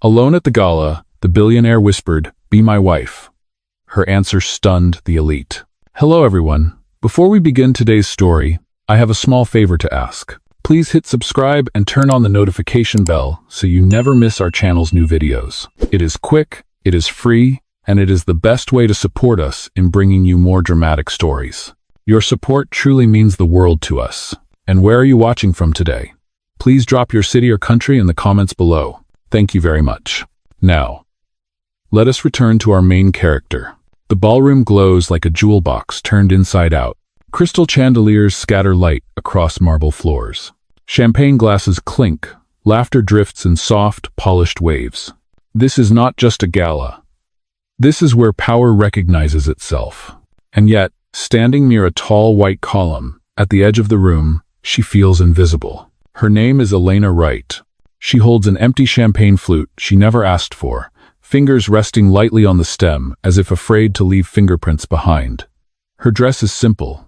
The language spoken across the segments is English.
Alone at the gala, the billionaire whispered, "Be my wife." Her answer stunned the elite. Hello everyone. Before we begin today's story, I have a small favor to ask. Please hit subscribe and turn on the notification bell so you never miss our channel's new videos. It is quick, it is free, and it is the best way to support us in bringing you more dramatic stories. Your support truly means the world to us. And where are you watching from today? Please drop your city or country in the comments below. Thank you very much. Now, let us return to our main character. The ballroom glows like a jewel box turned inside out. Crystal chandeliers scatter light across marble floors. Champagne glasses clink, laughter drifts in soft, polished waves. This is not just a gala. This is where power recognizes itself. And yet, standing near a tall white column, at the edge of the room, she feels invisible. Her name is Elena Wright. She holds an empty champagne flute she never asked for, fingers resting lightly on the stem as if afraid to leave fingerprints behind. Her dress is simple.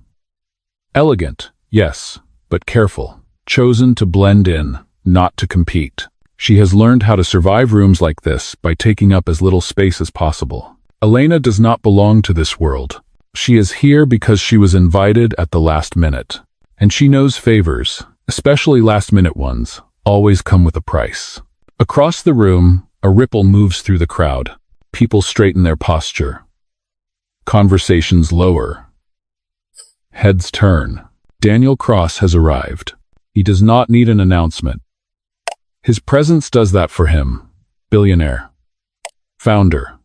Elegant, yes, but careful. Chosen to blend in, not to compete. She has learned how to survive rooms like this by taking up as little space as possible. Elena does not belong to this world. She is here because she was invited at the last minute. And she knows favors, especially last-minute ones, always come with a price. Across the room, a ripple moves through the crowd. People straighten their posture. Conversations lower. Heads turn. Daniel Cross has arrived. He does not need an announcement. His presence does that for him. Billionaire. Founder.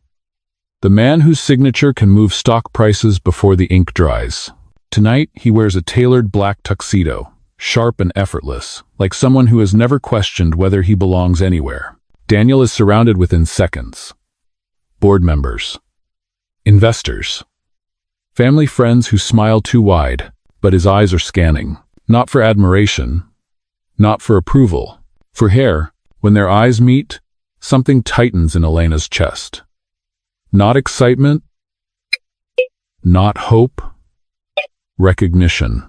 The man whose signature can move stock prices before the ink dries. Tonight, he wears a tailored black tuxedo, sharp and effortless, like someone who has never questioned whether he belongs anywhere. Daniel is surrounded within seconds. Board members. Investors. Family friends who smile too wide, but his eyes are scanning. Not for admiration, not for approval. For hair, when their eyes meet, something tightens in Elena's chest. Not excitement, not hope, recognition.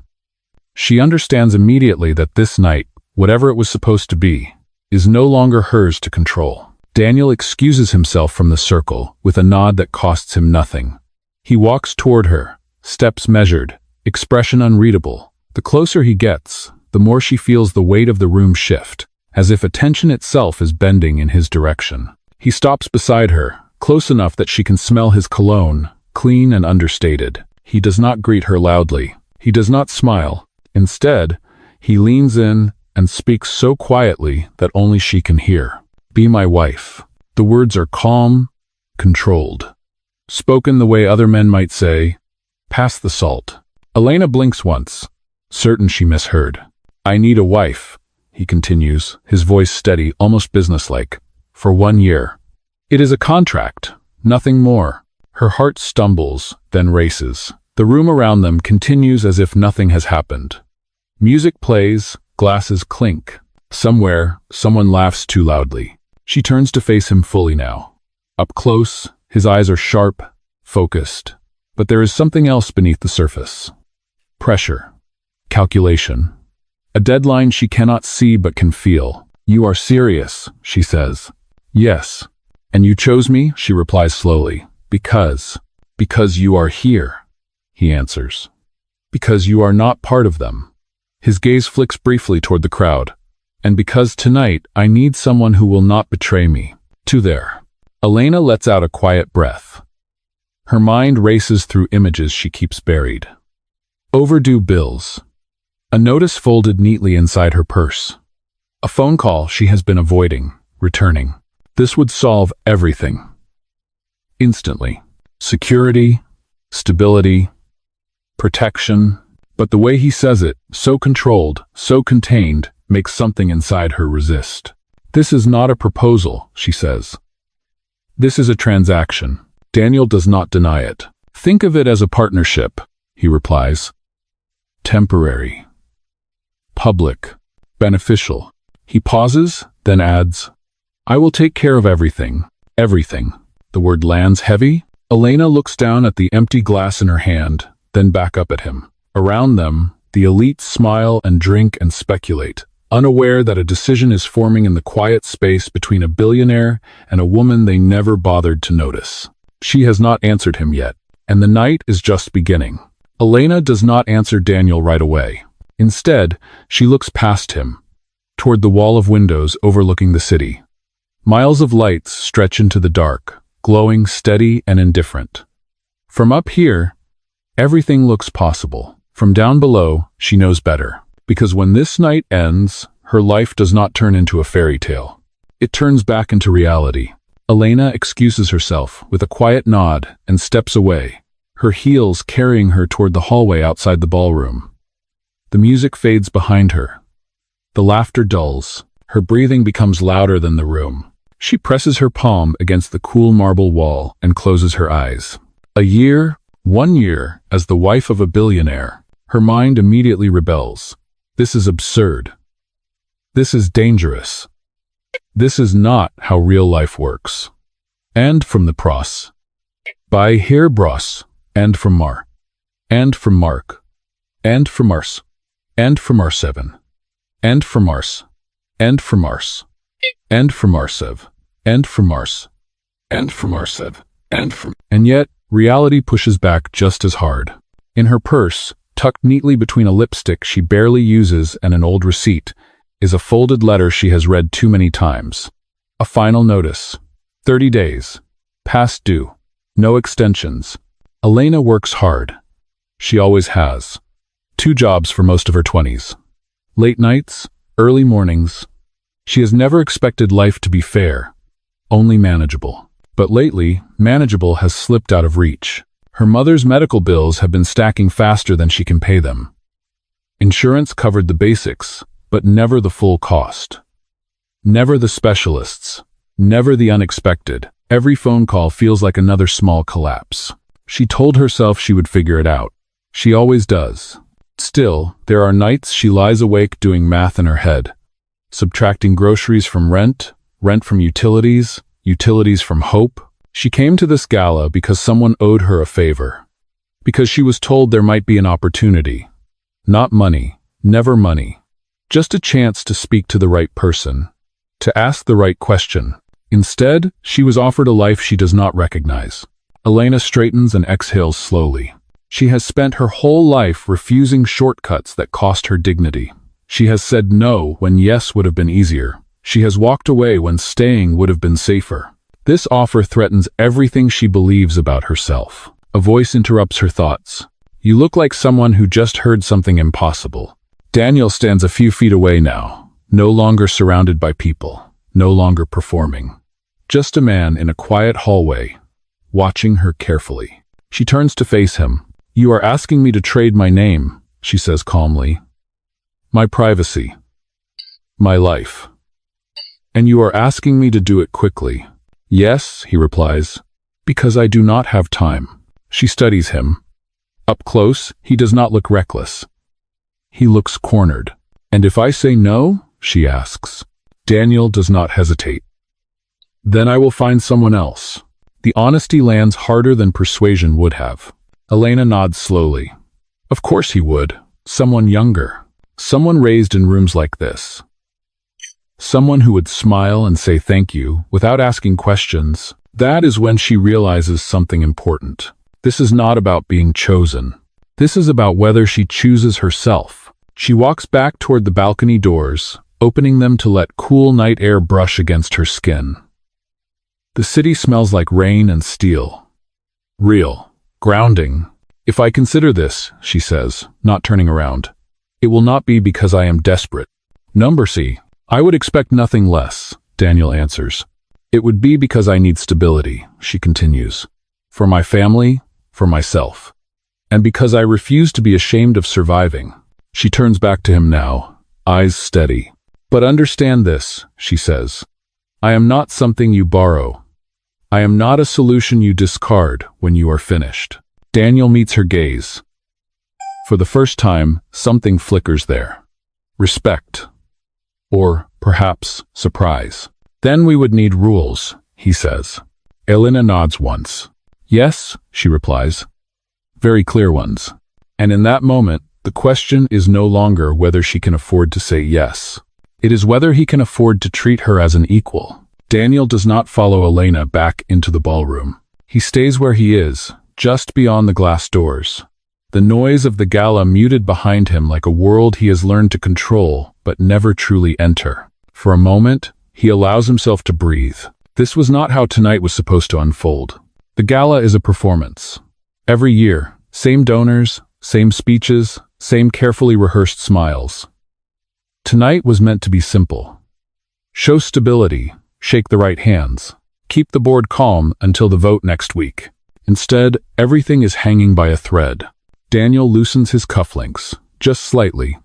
She understands immediately that this night, whatever it was supposed to be, is no longer hers to control. Daniel excuses himself from the circle with a nod that costs him nothing. He walks toward her, steps measured, expression unreadable. The closer he gets, the more she feels the weight of the room shift, as if attention itself is bending in his direction. He stops beside her, close enough that she can smell his cologne, clean and understated. He does not greet her loudly. He does not smile. Instead, he leans in and speaks so quietly that only she can hear. "Be my wife." The words are calm, controlled. Spoken the way other men might say, "Pass the salt." Elena blinks once, certain she misheard. "I need a wife," he continues, his voice steady, almost businesslike. "For 1 year. It is a contract, nothing more." Her heart stumbles, then races. The room around them continues as if nothing has happened. Music plays, glasses clink. Somewhere, someone laughs too loudly. She turns to face him fully now. Up close, his eyes are sharp, focused. But there is something else beneath the surface. Pressure. Calculation. A deadline she cannot see but can feel. "You are serious," she says. "Yes." "And you chose me?" she replies slowly. Because you are here," he answers. "Because you are not part of them." His gaze flicks briefly toward the crowd. "And because tonight I need someone who will not betray me." To there. Elena lets out a quiet breath. Her mind races through images she keeps buried. Overdue bills. A notice folded neatly inside her purse. A phone call she has been avoiding, returning. This would solve everything. Instantly. Security, stability, protection. But the way he says it, so controlled, so contained, makes something inside her resist. "This is not a proposal," she says. "This is a transaction." Daniel does not deny it. "Think of it as a partnership," he replies. "Temporary. Public. Beneficial." He pauses, then adds, "I will take care of everything. Everything." The word lands heavy. Elena looks down at the empty glass in her hand, then back up at him. Around them, the elites smile and drink and speculate, unaware that a decision is forming in the quiet space between a billionaire and a woman they never bothered to notice. She has not answered him yet, and the night is just beginning. Elena does not answer Daniel right away. Instead, she looks past him, toward the wall of windows overlooking the city. Miles of lights stretch into the dark, glowing steady and indifferent. From up here, everything looks possible. From down below, she knows better. Because when this night ends, her life does not turn into a fairy tale. It turns back into reality. Elena excuses herself with a quiet nod and steps away, her heels carrying her toward the hallway outside the ballroom. The music fades behind her. The laughter dulls. Her breathing becomes louder than the room. She presses her palm against the cool marble wall and closes her eyes. 1 year, as the wife of a billionaire. Her mind immediately rebels. This is absurd. This is dangerous. This is not how real life works. And from the pros. By here bros. And from Mar. And from Mark. And from Mars. And from Mar7. And from Mars. And from Mars. And from Marsev. And from Mars. And from Marsev. And yet, reality pushes back just as hard. In her purse, tucked neatly between a lipstick she barely uses and an old receipt, is a folded letter she has read too many times. A final notice. 30 days. Past due. No extensions. Elena works hard. She always has. 2 jobs for most of her 20s. Late nights, early mornings. She has never expected life to be fair, only manageable. But lately, manageable has slipped out of reach. Her mother's medical bills have been stacking faster than she can pay them. Insurance covered the basics, but never the full cost. Never the specialists. Never the unexpected. Every phone call feels like another small collapse. She told herself she would figure it out. She always does. Still, there are nights she lies awake doing math in her head, subtracting groceries from rent, rent from utilities, utilities from hope. She came to this gala because someone owed her a favor. Because she was told there might be an opportunity. Not money, never money. Just a chance to speak to the right person. To ask the right question. Instead, she was offered a life she does not recognize. Elena straightens and exhales slowly. She has spent her whole life refusing shortcuts that cost her dignity. She has said no when yes would have been easier. She has walked away when staying would have been safer. This offer threatens everything she believes about herself. A voice interrupts her thoughts. You look like someone who just heard something impossible. Daniel stands a few feet away now, no longer surrounded by people, no longer performing. Just a man in a quiet hallway, watching her carefully. She turns to face him. You are asking me to trade my name, she says calmly. My privacy. My life. And you are asking me to do it quickly. Yes, he replies, because I do not have time. She studies him. Up close, he does not look reckless. He looks cornered. And if I say no, she asks. Daniel does not hesitate. Then I will find someone else. The honesty lands harder than persuasion would have. Elena nods slowly. Of course he would. Someone younger. Someone raised in rooms like this. Someone who would smile and say thank you without asking questions. That is when she realizes something important. This is not about being chosen. This is about whether she chooses herself. She walks back toward the balcony doors, opening them to let cool night air brush against her skin. The city smells like rain and steel. Real. Grounding. If I consider this, she says, not turning around, it will not be because I am desperate. Number C. I would expect nothing less, Daniel answers. It would be because I need stability, she continues. For my family, for myself. And because I refuse to be ashamed of surviving. She turns back to him now, eyes steady. But understand this, she says. I am not something you borrow. I am not a solution you discard when you are finished. Daniel meets her gaze. For the first time, something flickers there. Respect. Or, perhaps, surprise. Then we would need rules, he says. Elena nods once. Yes, she replies. Very clear ones. And in that moment, the question is no longer whether she can afford to say yes. It is whether he can afford to treat her as an equal. Daniel does not follow Elena back into the ballroom. He stays where he is, just beyond the glass doors. The noise of the gala muted behind him like a world he has learned to control but never truly enter. For a moment, he allows himself to breathe. This was not how tonight was supposed to unfold. The gala is a performance. Every year, same donors, same speeches, same carefully rehearsed smiles. Tonight was meant to be simple. Show stability, shake the right hands, keep the board calm until the vote next week. Instead, everything is hanging by a thread. Daniel loosens his cufflinks, just slightly.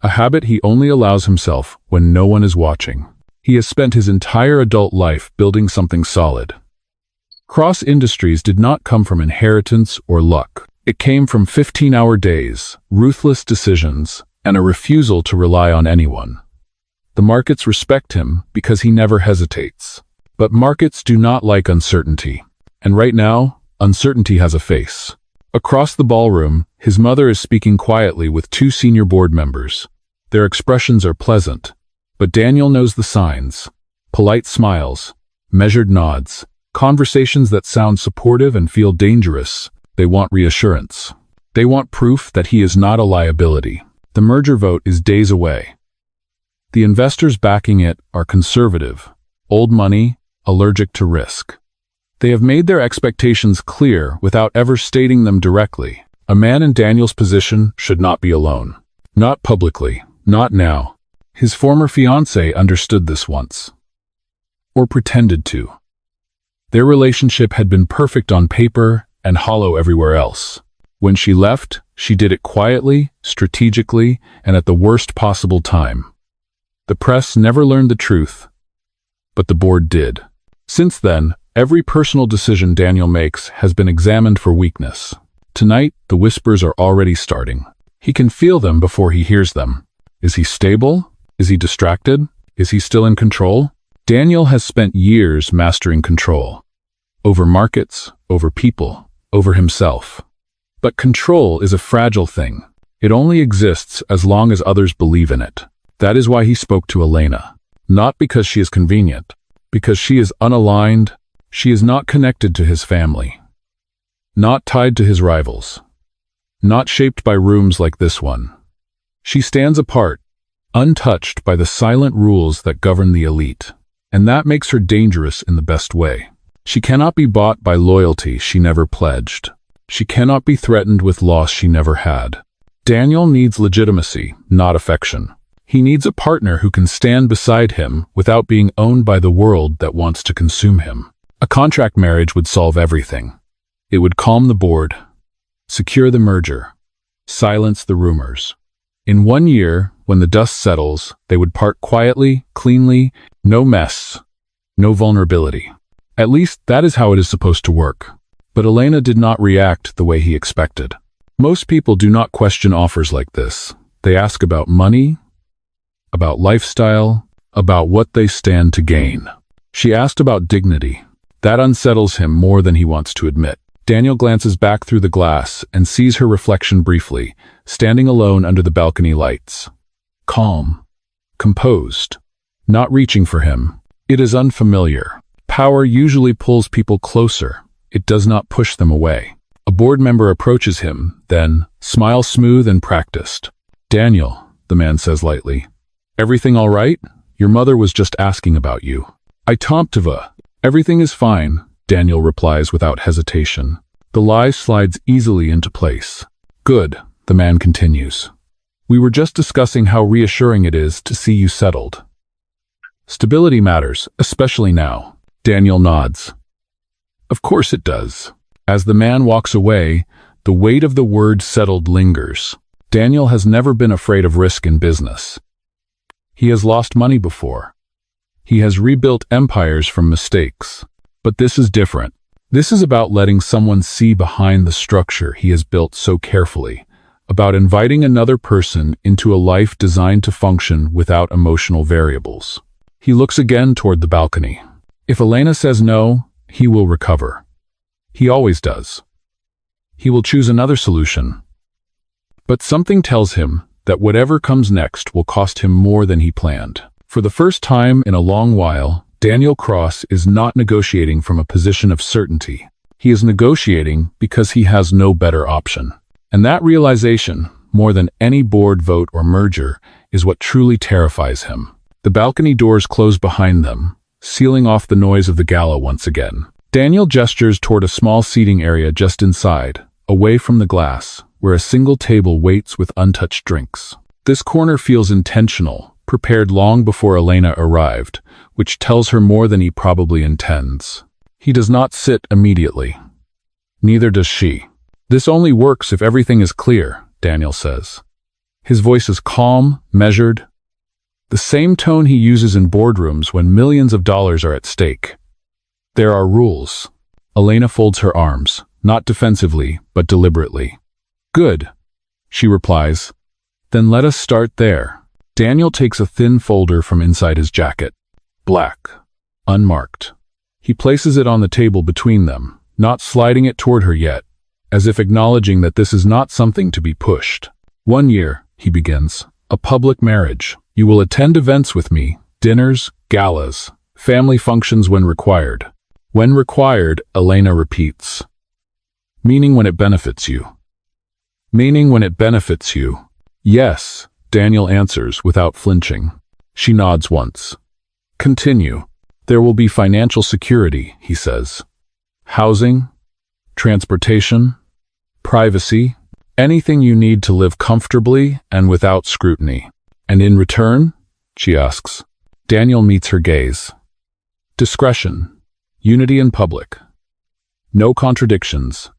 A habit he only allows himself when no one is watching. He has spent his entire adult life building something solid. Cross Industries did not come from inheritance or luck. It came from 15-hour days, ruthless decisions, and a refusal to rely on anyone. The markets respect him because he never hesitates. But markets do not like uncertainty. And right now, uncertainty has a face. Across the ballroom, his mother is speaking quietly with two senior board members. Their expressions are pleasant, but Daniel knows the signs. Polite smiles, measured nods, conversations that sound supportive and feel dangerous. They want reassurance. They want proof that he is not a liability. The merger vote is days away. The investors backing it are conservative, old money, allergic to risk. They have made their expectations clear without ever stating them directly. A man in Daniel's position should not be alone. Not publicly, not now. His former fiancée understood this once. Or pretended to. Their relationship had been perfect on paper and hollow everywhere else. When she left, she did it quietly, strategically, and at the worst possible time. The press never learned the truth, but the board did. Since then, every personal decision Daniel makes has been examined for weakness. Tonight, the whispers are already starting. He can feel them before he hears them. Is he stable? Is he distracted? Is he still in control? Daniel has spent years mastering control. Over markets, over people, over himself. But control is a fragile thing. It only exists as long as others believe in it. That is why he spoke to Elena. Not because she is convenient. Because she is unaligned. She is not connected to his family. Not tied to his rivals. Not shaped by rooms like this one. She stands apart, untouched by the silent rules that govern the elite. And that makes her dangerous in the best way. She cannot be bought by loyalty she never pledged. She cannot be threatened with loss she never had. Daniel needs legitimacy, not affection. He needs a partner who can stand beside him without being owned by the world that wants to consume him. A contract marriage would solve everything. It would calm the board, secure the merger, silence the rumors. In 1 year, when the dust settles, they would part quietly, cleanly, no mess, no vulnerability. At least that is how it is supposed to work. But Elena did not react the way he expected. Most people do not question offers like this. They ask about money, about lifestyle, about what they stand to gain. She asked about dignity. That unsettles him more than he wants to admit. Daniel glances back through the glass and sees her reflection briefly, standing alone under the balcony lights. Calm, composed, not reaching for him. It is unfamiliar. Power usually pulls people closer. It does not push them away. A board member approaches him, then, smiles smooth and practiced. Daniel, the man says lightly. Everything all right? Your mother was just asking about you. I Tomtova. Everything is fine, Daniel replies without hesitation. The lie slides easily into place. Good, the man continues. We were just discussing how reassuring it is to see you settled. Stability matters, especially now. Daniel nods. Of course it does. As the man walks away, the weight of the word settled lingers. Daniel has never been afraid of risk in business. He has lost money before. He has rebuilt empires from mistakes. But this is different. This is about letting someone see behind the structure he has built so carefully, about inviting another person into a life designed to function without emotional variables. He looks again toward the balcony. If Elena says no, he will recover. He always does. He will choose another solution. But something tells him that whatever comes next will cost him more than he planned. For the first time in a long while, Daniel Cross is not negotiating from a position of certainty. He is negotiating because he has no better option. And that realization, more than any board vote or merger, is what truly terrifies him. The balcony doors close behind them, sealing off the noise of the gala once again. Daniel gestures toward a small seating area just inside, away from the glass, where a single table waits with untouched drinks. This corner feels intentional, prepared long before Elena arrived, which tells her more than he probably intends. He does not sit immediately. Neither does she. This only works if everything is clear, Daniel says. His voice is calm, measured, the same tone he uses in boardrooms when millions of dollars are at stake. There are rules. Elena folds her arms, not defensively, but deliberately. Good, she replies. Then let us start there. Daniel takes a thin folder from inside his jacket. Black, unmarked. He places it on the table between them, not sliding it toward her yet, as if acknowledging that this is not something to be pushed. 1 year, he begins. A public marriage. You will attend events with me, dinners, galas, family functions when required. When required, Elena repeats. Meaning when it benefits you. Meaning when it benefits you. Yes, Daniel answers without flinching. She nods once. Continue. There will be financial security, he says. Housing, transportation, privacy, anything you need to live comfortably and without scrutiny. And in return? She asks. Daniel meets her gaze. Discretion. Unity in public. No contradictions.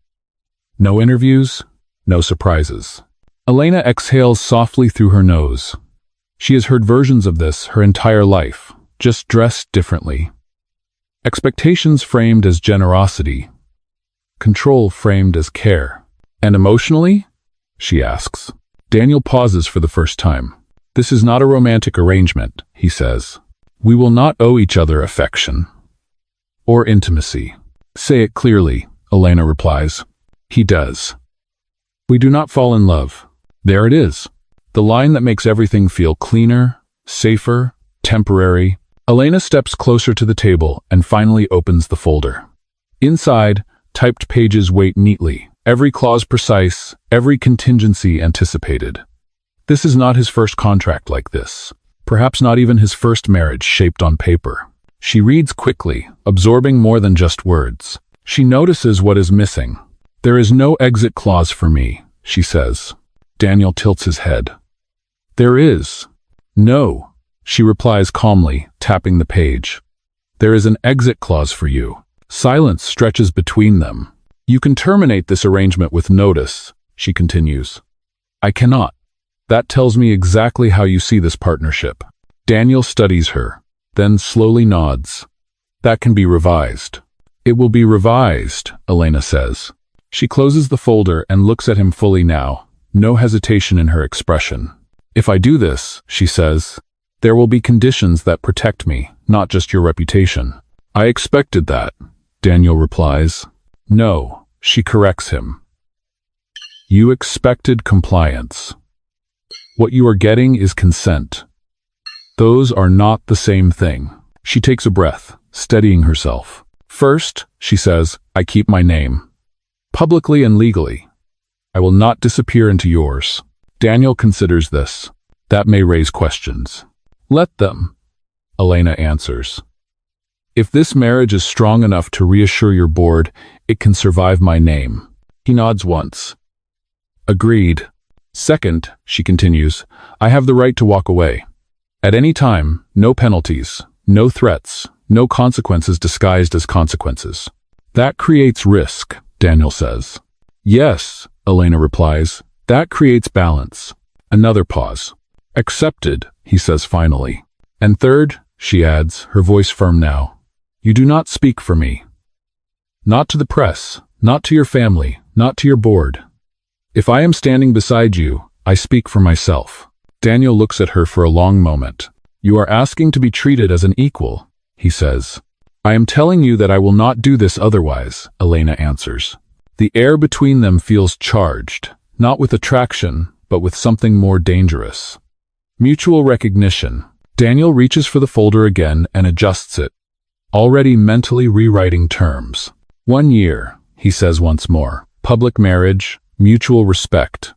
No interviews. No surprises. Elena exhales softly through her nose. She has heard versions of this her entire life, just dressed differently. Expectations framed as generosity. Control framed as care. And emotionally? She asks. Daniel pauses for the first time. This is not a romantic arrangement, he says. We will not owe each other affection. Or intimacy. Say it clearly, Elena replies. He does. We do not fall in love. There it is. The line that makes everything feel cleaner, safer, temporary. Elena steps closer to the table and finally opens the folder. Inside, typed pages wait neatly, every clause precise, every contingency anticipated. This is not his first contract like this. Perhaps not even his first marriage shaped on paper. She reads quickly, absorbing more than just words. She notices what is missing. There is no exit clause for me, she says. Daniel tilts his head. There is. No, she replies calmly, tapping the page. There is an exit clause for you. Silence stretches between them. You can terminate this arrangement with notice, she continues. I cannot. That tells me exactly how you see this partnership. Daniel studies her, then slowly nods. That can be revised. It will be revised, Elena says. She closes the folder and looks at him fully now, no hesitation in her expression. If I do this, she says, there will be conditions that protect me, not just your reputation. I expected that, Daniel replies. No, she corrects him. You expected compliance. What you are getting is consent. Those are not the same thing. She takes a breath, steadying herself. First, she says, I keep my name. Publicly and legally. I will not disappear into yours. Daniel considers this. That may raise questions. Let them, Elena answers. If this marriage is strong enough to reassure your board, it can survive my name. He nods once. Agreed. Second, she continues, I have the right to walk away. At any time, no penalties, no threats, no consequences disguised as consequences. That creates risk, Daniel says. Yes, Elena replies, that creates balance. Another pause. Accepted, he says finally. And third, she adds, her voice firm now, you do not speak for me. Not to the press, not to your family, not to your board. If I am standing beside you, I speak for myself. Daniel looks at her for a long moment. You are asking to be treated as an equal, he says. I am telling you that I will not do this otherwise, Elena answers. The air between them feels charged, not with attraction, but with something more dangerous. Mutual recognition. Daniel reaches for the folder again and adjusts it, already mentally rewriting terms. 1 year, he says once more. Public marriage, mutual respect.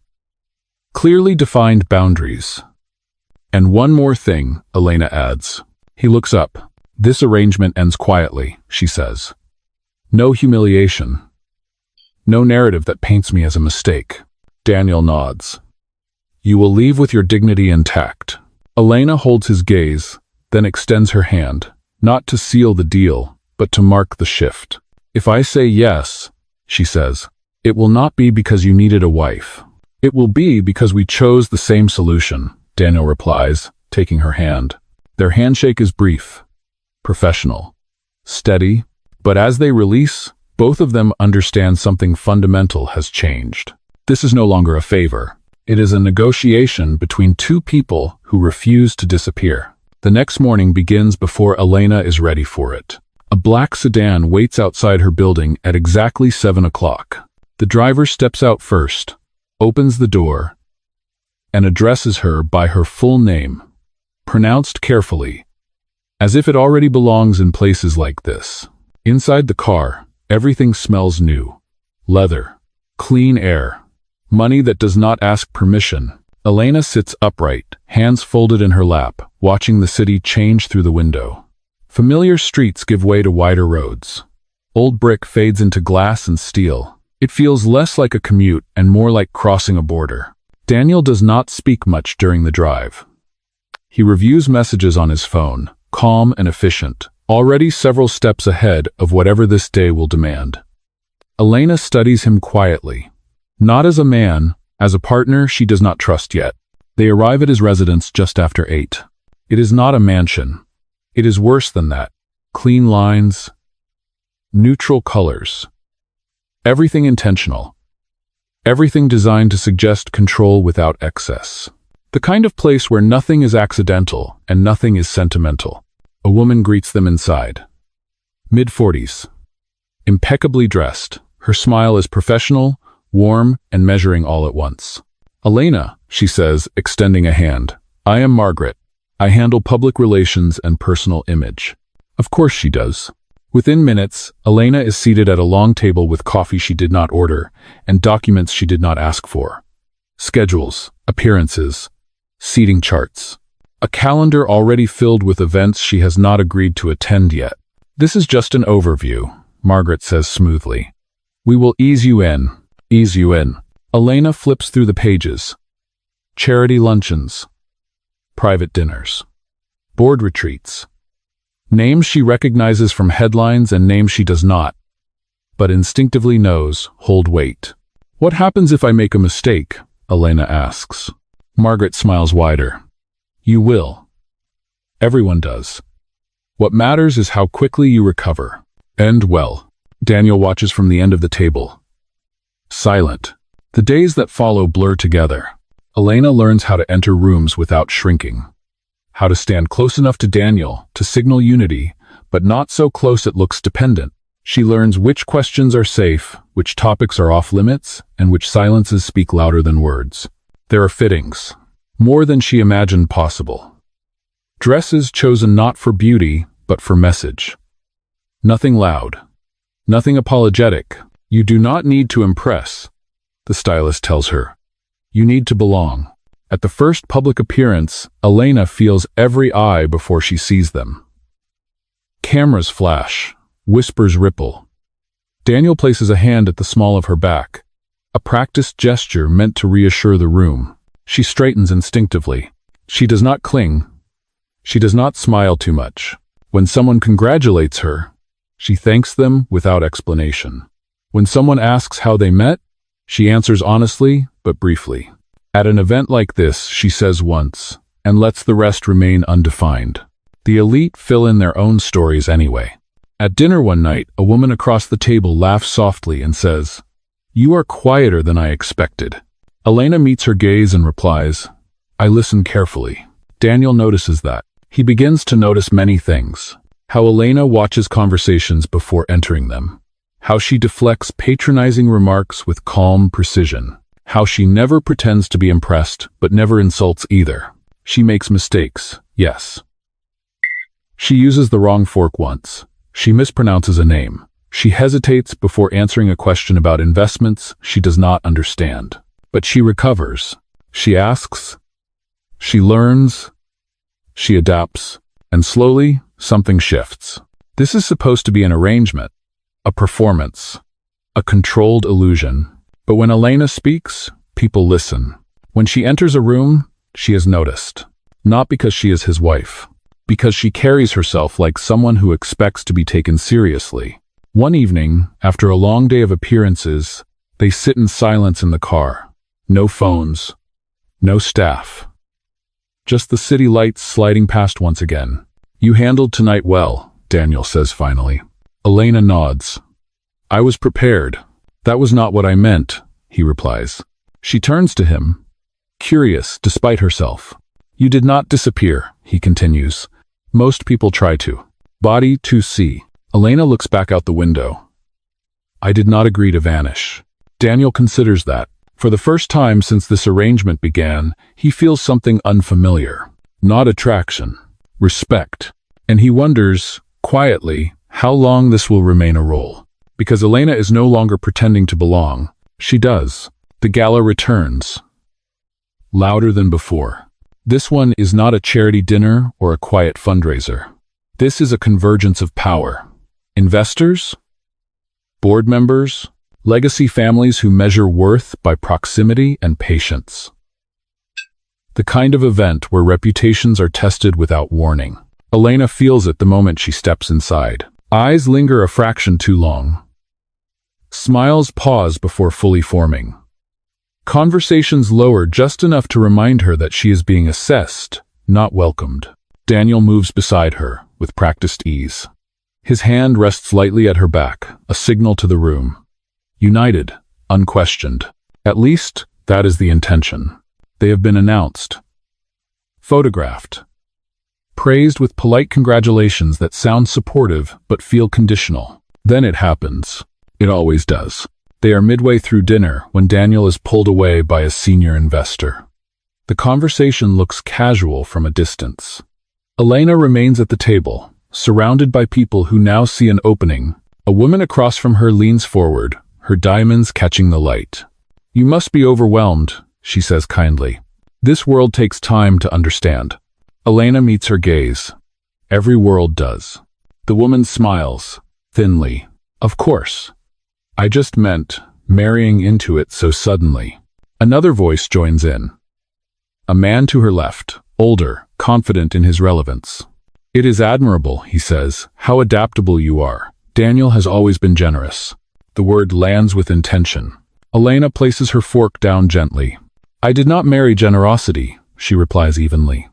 Clearly defined boundaries. And one more thing, Elena adds. He looks up. This arrangement ends quietly, she says. No humiliation. No narrative that paints me as a mistake. Daniel nods. You will leave with your dignity intact. Elena holds his gaze, then extends her hand, not to seal the deal, but to mark the shift. If I say yes, she says, it will not be because you needed a wife. It will be because we chose the same solution, Daniel replies, taking her hand. Their handshake is brief, professional, steady, but as they release, both of them understand something fundamental has changed. This is no longer a favor. It is a negotiation between two people who refuse to disappear. The next morning begins before Elena is ready for it. A black sedan waits outside her building at exactly 7 o'clock. The driver steps out first, opens the door, and addresses her by her full name, pronounced carefully, as if it already belongs in places like this. Inside the car, everything smells new. Leather, clean air, money that does not ask permission. Elena sits upright, hands folded in her lap, watching the city change through the window. Familiar streets give way to wider roads. Old brick fades into glass and steel. It feels less like a commute and more like crossing a border. Daniel does not speak much during the drive. He reviews messages on his phone, calm and efficient, already several steps ahead of whatever this day will demand. Elena studies him quietly. Not as a man, as a partner she does not trust yet. They arrive at his residence just after 8. It is not a mansion. It is worse than that. Clean lines, neutral colors. Everything intentional. Everything designed to suggest control without excess. The kind of place where nothing is accidental and nothing is sentimental. A woman greets them inside. Mid-40s. Impeccably dressed. Her smile is professional, warm, and measuring all at once. Elena, she says, extending a hand. I am Margaret. I handle public relations and personal image. Of course she does. Within minutes, Elena is seated at a long table with coffee she did not order and documents she did not ask for. Schedules, appearances, seating charts. A calendar already filled with events she has not agreed to attend yet. This is just an overview, Margaret says smoothly. We will ease you in. Ease you in. Elena flips through the pages. Charity luncheons. Private dinners. Board retreats. Names she recognizes from headlines and names she does not, but instinctively knows hold weight. What happens if I make a mistake? Elena asks. Margaret smiles wider. You will. Everyone does. What matters is how quickly you recover. And well. Daniel watches from the end of the table. Silent. The days that follow blur together. Elena learns how to enter rooms without shrinking. How to stand close enough to Daniel to signal unity, but not so close it looks dependent. She learns which questions are safe, which topics are off limits, and which silences speak louder than words. There are fittings. More than she imagined possible. Dresses chosen not for beauty, but for message. Nothing loud. Nothing apologetic. You do not need to impress, the stylist tells her. You need to belong. At the first public appearance, Elena feels every eye before she sees them. Cameras flash. Whispers ripple. Daniel places a hand at the small of her back, a practiced gesture meant to reassure the room. She straightens instinctively. She does not cling. She does not smile too much. When someone congratulates her, she thanks them without explanation. When someone asks how they met, she answers honestly, but briefly. At an event like this, she says once, and lets the rest remain undefined. The elite fill in their own stories anyway. At dinner one night, a woman across the table laughs softly and says, "You are quieter than I expected." Elena meets her gaze and replies, "I listen carefully." Daniel notices that. He begins to notice many things. How Elena watches conversations before entering them. How she deflects patronizing remarks with calm precision. How she never pretends to be impressed, but never insults either. She makes mistakes, yes. She uses the wrong fork once. She mispronounces a name. She hesitates before answering a question about investments she does not understand. But she recovers. She asks. She learns. She adapts. And slowly, something shifts. This is supposed to be an arrangement, a performance, a controlled illusion. But when Elena speaks, people listen. When she enters a room, she is noticed. Not because she is his wife, because she carries herself like someone who expects to be taken seriously. One evening, after a long day of appearances, they sit in silence in the car. No phones, no staff. Just the city lights sliding past once again. "You handled tonight well," Daniel says finally. Elena nods. "I was prepared. That was not what I meant," he replies. She turns to him, curious despite herself. "You did not disappear," he continues. "Most people try to. Body to see." Elena looks back out the window. "I did not agree to vanish." Daniel considers that. For the first time since this arrangement began, he feels something unfamiliar. Not attraction, respect. And he wonders, quietly, how long this will remain a role. Because Elena is no longer pretending to belong. She does. The gala returns. Louder than before. This one is not a charity dinner or a quiet fundraiser. This is a convergence of power. Investors, board members, legacy families who measure worth by proximity and patience. The kind of event where reputations are tested without warning. Elena feels it the moment she steps inside. Eyes linger a fraction too long. Smiles pause before fully forming. Conversations lower just enough to remind her that she is being assessed, not welcomed. Daniel moves beside her, with practiced ease. His hand rests lightly at her back, a signal to the room. United, unquestioned. At least, that is the intention. They have been announced. Photographed. Praised with polite congratulations that sound supportive but feel conditional. Then it happens. It always does. They are midway through dinner when Daniel is pulled away by a senior investor. The conversation looks casual from a distance. Elena remains at the table, surrounded by people who now see an opening. A woman across from her leans forward, her diamonds catching the light. "You must be overwhelmed," she says kindly. "This world takes time to understand." Elena meets her gaze. Every world does. The woman smiles, thinly. "Of course. I just meant marrying into it so suddenly." Another voice joins in. A man to her left, older, confident in his relevance. "It is admirable," he says, "how adaptable you are. Daniel has always been generous." The word lands with intention. Elena places her fork down gently. "I did not marry generosity," she replies evenly.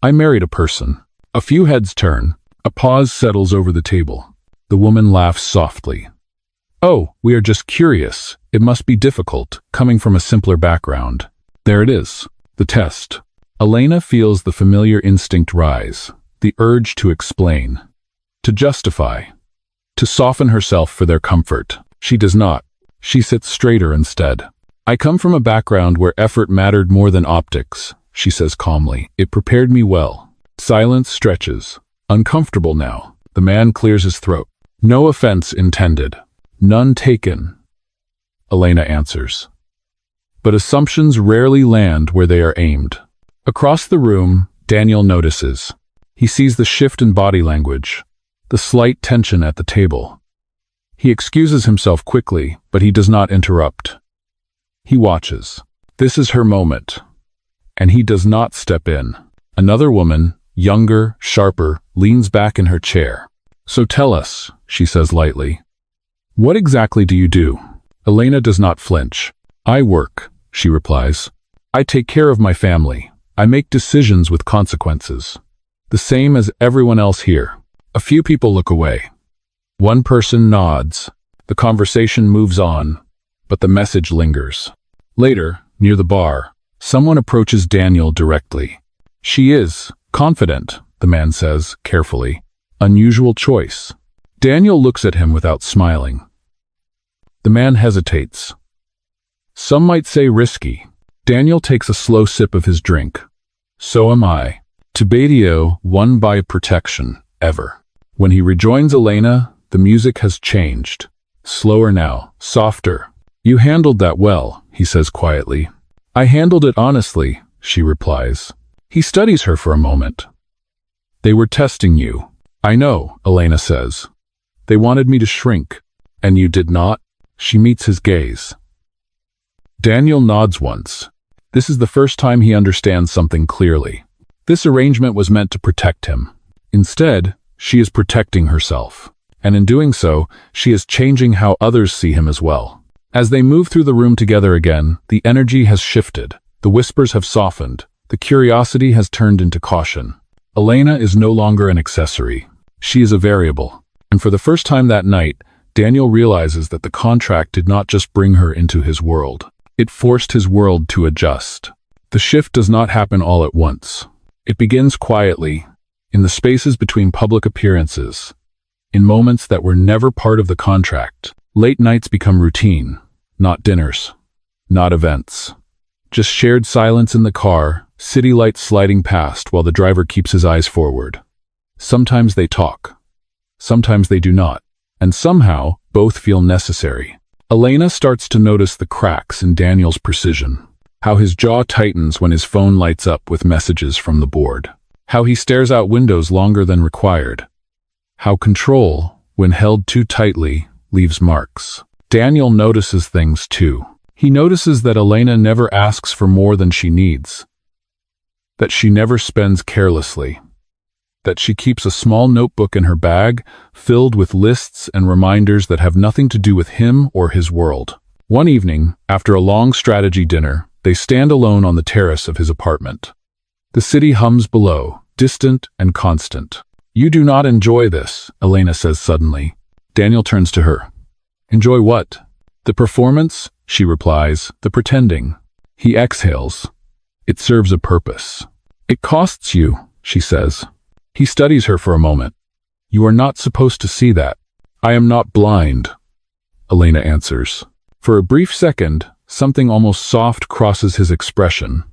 "I married a person." A few heads turn. A pause settles over the table. The woman laughs softly. "Oh, we are just curious. It must be difficult, coming from a simpler background." There it is, the test. Elena feels the familiar instinct rise, the urge to explain, to justify, to soften herself for their comfort. She does not. She sits straighter instead. "I come from a background where effort mattered more than optics," she says calmly. "It prepared me well." Silence stretches. Uncomfortable now. The man clears his throat. "No offense intended. None taken," Elena answers. But assumptions rarely land where they are aimed. Across the room, Daniel notices. He sees the shift in body language, the slight tension at the table. He excuses himself quickly, but he does not interrupt. He watches. This is her moment. And he does not step in. Another woman, younger, sharper, leans back in her chair. "So tell us," she says lightly. "What exactly do you do?" Elena does not flinch. "I work," she replies. "I take care of my family. I make decisions with consequences. The same as everyone else here." A few people look away. One person nods. The conversation moves on, but the message lingers. Later, near the bar, someone approaches Daniel directly. "She is confident," the man says, carefully. "Unusual choice." Daniel looks at him without smiling. The man hesitates. Some might say risky. Daniel takes a slow sip of his drink. So am I. Tibedio won by protection, ever. When he rejoins Elena, the music has changed. Slower now, softer. You handled that well, he says quietly. I handled it honestly, she replies. He studies her for a moment. They were testing you. I know, Elena says. They wanted me to shrink. And you did not? She meets his gaze. Daniel nods once. This is the first time he understands something clearly. This arrangement was meant to protect him. Instead, she is protecting herself. And in doing so, she is changing how others see him as well. As they move through the room together again, the energy has shifted. The whispers have softened. The curiosity has turned into caution. Elena is no longer an accessory. She is a variable. And for the first time that night, Daniel realizes that the contract did not just bring her into his world. It forced his world to adjust. The shift does not happen all at once. It begins quietly, in the spaces between public appearances, in moments that were never part of the contract. Late nights become routine, not dinners, not events. Just shared silence in the car, city lights sliding past while the driver keeps his eyes forward. Sometimes they talk. Sometimes they do not. And somehow, both feel necessary. Elena starts to notice the cracks in Daniel's precision. How his jaw tightens when his phone lights up with messages from the board. How he stares out windows longer than required. How control, when held too tightly, leaves marks. Daniel notices things too. He notices that Elena never asks for more than she needs. That she never spends carelessly. That she keeps a small notebook in her bag, filled with lists and reminders that have nothing to do with him or his world. One evening, after a long strategy dinner, they stand alone on the terrace of his apartment. The city hums below, distant and constant. You do not enjoy this, Elena says suddenly. Daniel turns to her. Enjoy what? The performance, she replies, the pretending. He exhales. It serves a purpose. It costs you, she says. He studies her for a moment. You are not supposed to see that. I am not blind, Elena answers. For a brief second, something almost soft crosses his expression.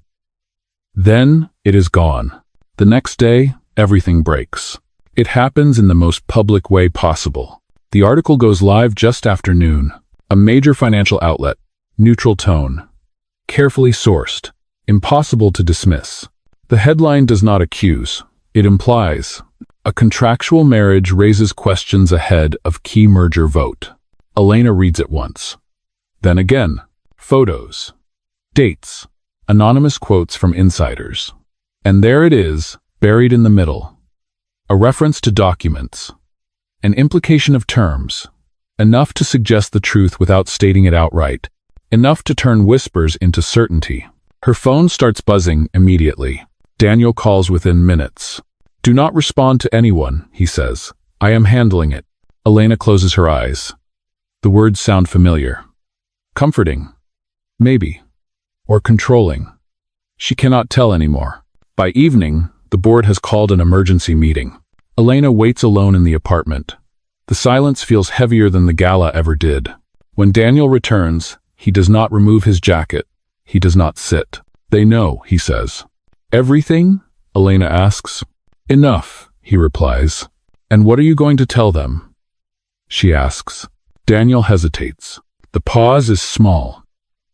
Then it is gone. The next day, everything breaks. It happens in the most public way possible. The article goes live just after noon. A major financial outlet. Neutral tone. Carefully sourced. Impossible to dismiss. The headline does not accuse. It implies. A contractual marriage raises questions ahead of key merger vote. Elena reads it once. Then again. Photos. Dates. Anonymous quotes from insiders. And there it is, buried in the middle. A reference to documents. An implication of terms. Enough to suggest the truth without stating it outright. Enough to turn whispers into certainty. Her phone starts buzzing immediately. Daniel calls within minutes. Do not respond to anyone, he says. I am handling it. Elena closes her eyes. The words sound familiar. Comforting. Maybe. Or controlling. She cannot tell anymore. By evening, the board has called an emergency meeting. Elena waits alone in the apartment. The silence feels heavier than the gala ever did. When Daniel returns, he does not remove his jacket. He does not sit. They know, he says. Everything? Elena asks. Enough, he replies. And what are you going to tell them? She asks. Daniel hesitates. The pause is small,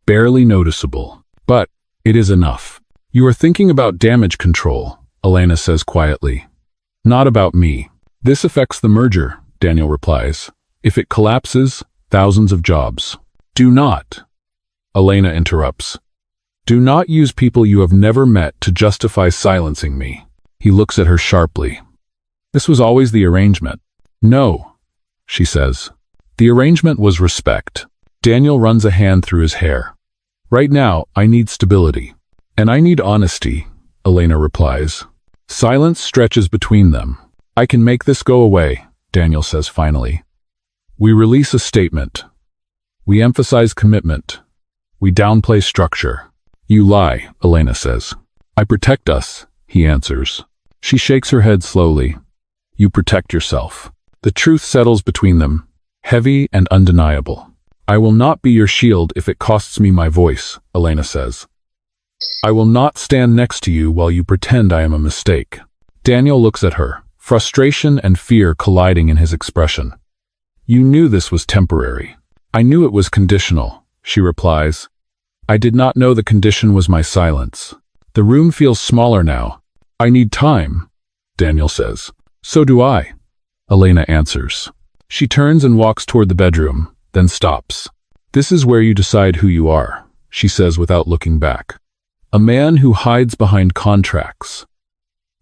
barely noticeable, but it is enough. You are thinking about damage control, Elena says quietly. Not about me. This affects the merger, Daniel replies. If it collapses, thousands of jobs. Do not, Elena interrupts. Do not use people you have never met to justify silencing me. He looks at her sharply. This was always the arrangement. No, she says. The arrangement was respect. Daniel runs a hand through his hair. Right now, I need stability. And I need honesty, Elena replies. Silence stretches between them. I can make this go away, Daniel says finally. We release a statement. We emphasize commitment. We downplay structure. You lie, Elena says. I protect us, he answers. She shakes her head slowly. You protect yourself. The truth settles between them, heavy and undeniable. I will not be your shield if it costs me my voice, Elena says. I will not stand next to you while you pretend I am a mistake. Daniel looks at her, frustration and fear colliding in his expression. You knew this was temporary. I knew it was conditional, she replies. I did not know the condition was my silence. The room feels smaller now. I need time, Daniel says. So do I, Elena answers. She turns and walks toward the bedroom, then stops. This is where you decide who you are, she says without looking back. A man who hides behind contracts,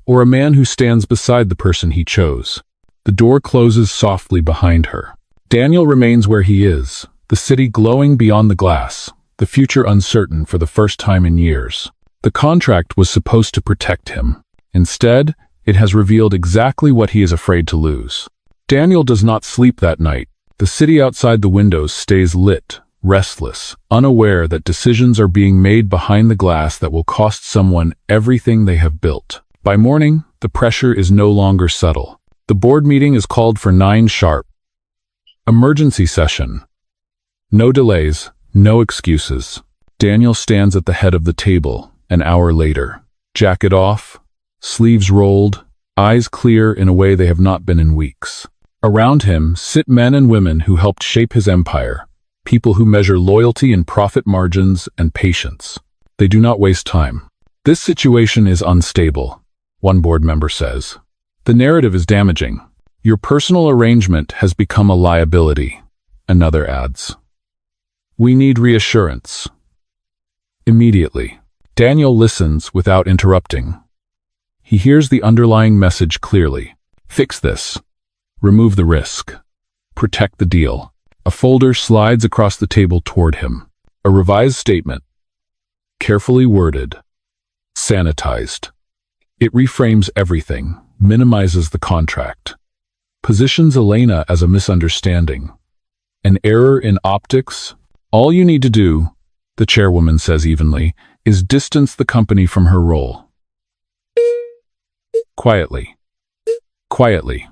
or a man who stands beside the person he chose. The door closes softly behind her. Daniel remains where he is, the city glowing beyond the glass, the future uncertain for the first time in years. The contract was supposed to protect him. Instead, it has revealed exactly what he is afraid to lose. Daniel does not sleep that night. The city outside the windows stays lit, restless, unaware that decisions are being made behind the glass that will cost someone everything they have built. By morning, the pressure is no longer subtle. The board meeting is called for 9 sharp. Emergency session. No delays, no excuses. Daniel stands at the head of the table, an hour later. Jacket off, sleeves rolled, eyes clear in a way they have not been in weeks. Around him sit men and women who helped shape his empire, people who measure loyalty in profit margins and patience. They do not waste time. This situation is unstable, one board member says. The narrative is damaging. Your personal arrangement has become a liability, another adds. We need reassurance. Immediately, Daniel listens without interrupting. He hears the underlying message clearly. Fix this. Remove the risk. Protect the deal. A folder slides across the table toward him. A revised statement. Carefully worded. Sanitized. It reframes everything, minimizes the contract. Positions Elena as a misunderstanding. An error in optics. All you need to do, the chairwoman says evenly, is distance the company from her role. Quietly. Quietly.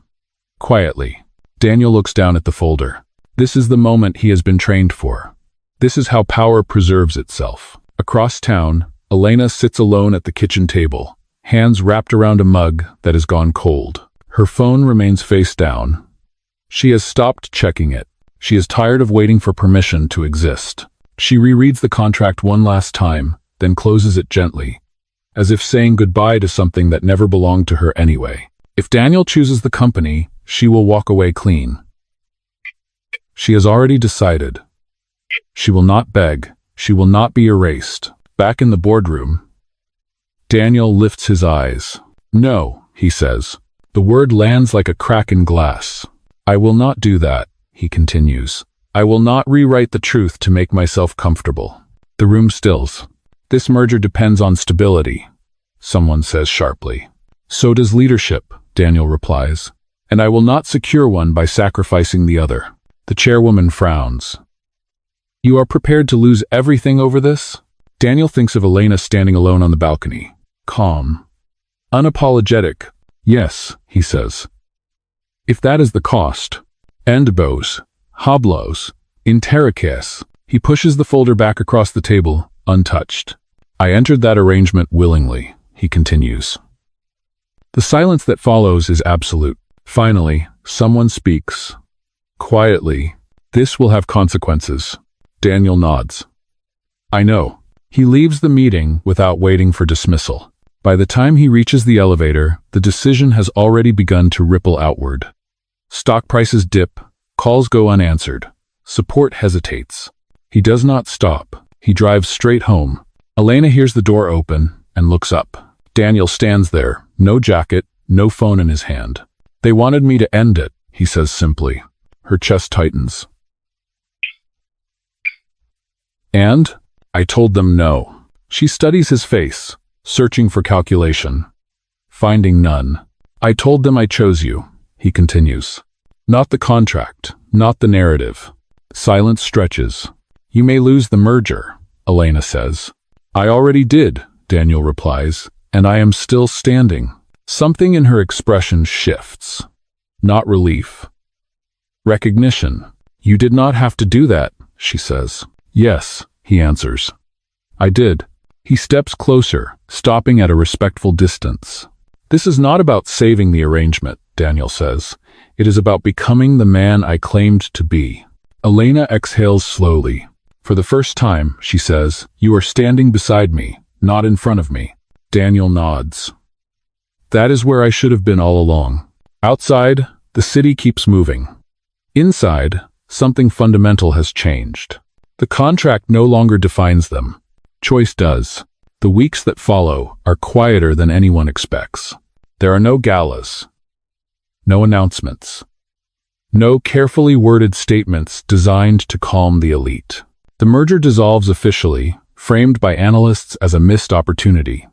Quietly. Daniel looks down at the folder. This is the moment he has been trained for. This is how power preserves itself. Across town, Elena sits alone at the kitchen table, hands wrapped around a mug that has gone cold. Her phone remains face down. She has stopped checking it. She is tired of waiting for permission to exist. She rereads the contract one last time, then closes it gently, as if saying goodbye to something that never belonged to her anyway. If Daniel chooses the company, she will walk away clean. She has already decided. She will not beg. She will not be erased. Back in the boardroom, Daniel lifts his eyes. No, he says. The word lands like a crack in glass. I will not do that, he continues. I will not rewrite the truth to make myself comfortable. The room stills. This merger depends on stability, someone says sharply. So does leadership, Daniel replies. And I will not secure one by sacrificing the other. The chairwoman frowns. You are prepared to lose everything over this? Daniel thinks of Elena standing alone on the balcony. Calm. Unapologetic. Yes, he says. If that is the cost. Endbos. Hablos. Interroques. He pushes the folder back across the table, untouched. I entered that arrangement willingly, he continues. The silence that follows is absolute. Finally, someone speaks. Quietly, this will have consequences. Daniel nods. I know. He leaves the meeting without waiting for dismissal. By the time he reaches the elevator, the decision has already begun to ripple outward. Stock prices dip, calls go unanswered. Support hesitates. He does not stop. He drives straight home. Elena hears the door open and looks up. Daniel stands there, no jacket, no phone in his hand. They wanted me to end it, he says simply. Her chest tightens. And? I told them no. She studies his face, searching for calculation. Finding none. I told them I chose you, he continues. Not the contract, not the narrative. Silence stretches. You may lose the merger, Elena says. I already did, Daniel replies, and I am still standing. Something in her expression shifts. Not relief. Recognition. You did not have to do that, she says. Yes, he answers. I did. He steps closer, stopping at a respectful distance. This is not about saving the arrangement, Daniel says. It is about becoming the man I claimed to be. Elena exhales slowly. For the first time, she says, you are standing beside me, not in front of me. Daniel nods. That is where I should have been all along. Outside, the city keeps moving. Inside, something fundamental has changed. The contract no longer defines them. Choice does. The weeks that follow are quieter than anyone expects. There are no galas. No announcements. No carefully worded statements designed to calm the elite. The merger dissolves officially, framed by analysts as a missed opportunity.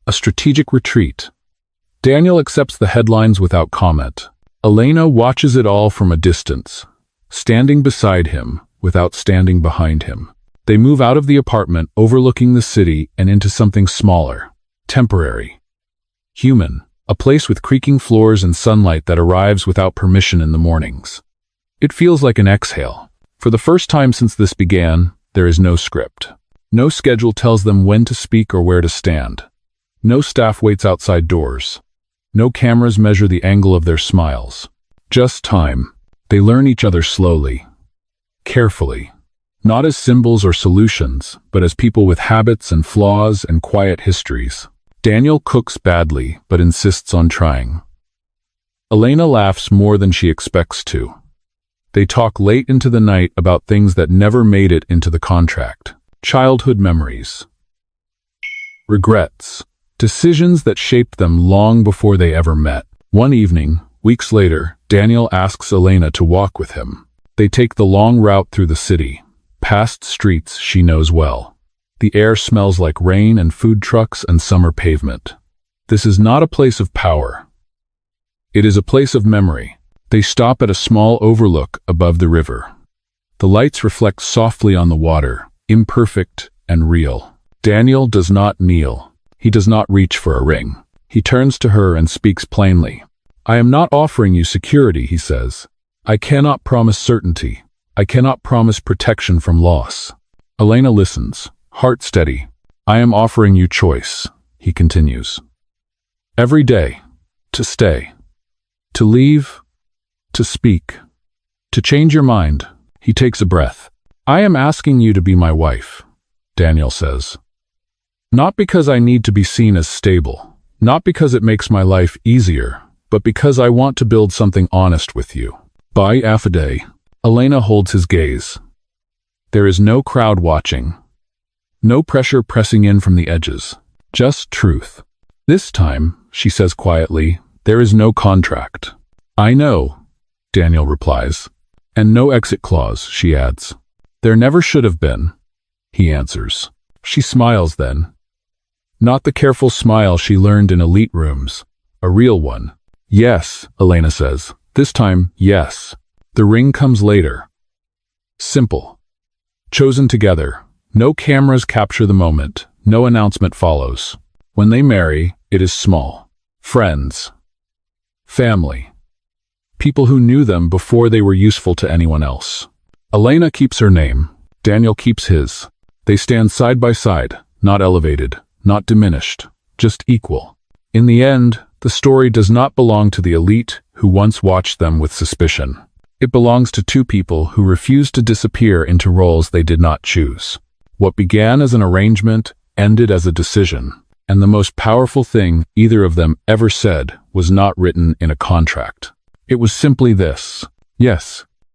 A strategic retreat. Daniel accepts the headlines without comment. Elena watches it all from a distance, standing beside him without standing behind him. They move out of the apartment overlooking the city and into something smaller, temporary, human, a place with creaking floors and sunlight that arrives without permission in the mornings. It feels like an exhale. For the first time since this began, there is no script. No schedule tells them when to speak or where to stand. No staff waits outside doors. No cameras measure the angle of their smiles. Just time. They learn each other slowly, carefully. Not as symbols or solutions, but as people with habits and flaws and quiet histories. Daniel cooks badly, but insists on trying. Elena laughs more than she expects to. They talk late into the night about things that never made it into the contract. Childhood memories. Regrets. Decisions that shaped them long before they ever met. One evening, weeks later, Daniel asks Elena to walk with him. They take the long route through the city, past streets she knows well. The air smells like rain and food trucks and summer pavement. This is not a place of power. It is a place of memory. They stop at a small overlook above the river. The lights reflect softly on the water, imperfect and real. Daniel does not kneel. He does not reach for a ring. He turns to her and speaks plainly. I am not offering you security, he says. I cannot promise certainty. I cannot promise protection from loss. Elena listens, heart steady. I am offering you choice, he continues. Every day, to stay, to leave, to speak, to change your mind. He takes a breath. I am asking you to be my wife, Daniel says. Not because I need to be seen as stable, not because it makes my life easier, but because I want to build something honest with you. By Afide, Elena holds his gaze. There is no crowd watching, no pressure pressing in from the edges, just truth. This time, she says quietly, there is no contract. I know, Daniel replies. And no exit clause, she adds. There never should have been, he answers. She smiles then. Not the careful smile she learned in elite rooms, a real one. Yes, Elena says. This time, yes. The ring comes later. Simple. Chosen together. No cameras capture the moment. No announcement follows. When they marry, it is small. Friends. Family. People who knew them before they were useful to anyone else. Elena keeps her name. Daniel keeps his. They stand side by side, not elevated, not diminished, just equal. In the end, the story does not belong to the elite who once watched them with suspicion. It belongs to two people who refused to disappear into roles they did not choose. What began as an arrangement ended as a decision, and the most powerful thing either of them ever said was not written in a contract. It was simply this: yes,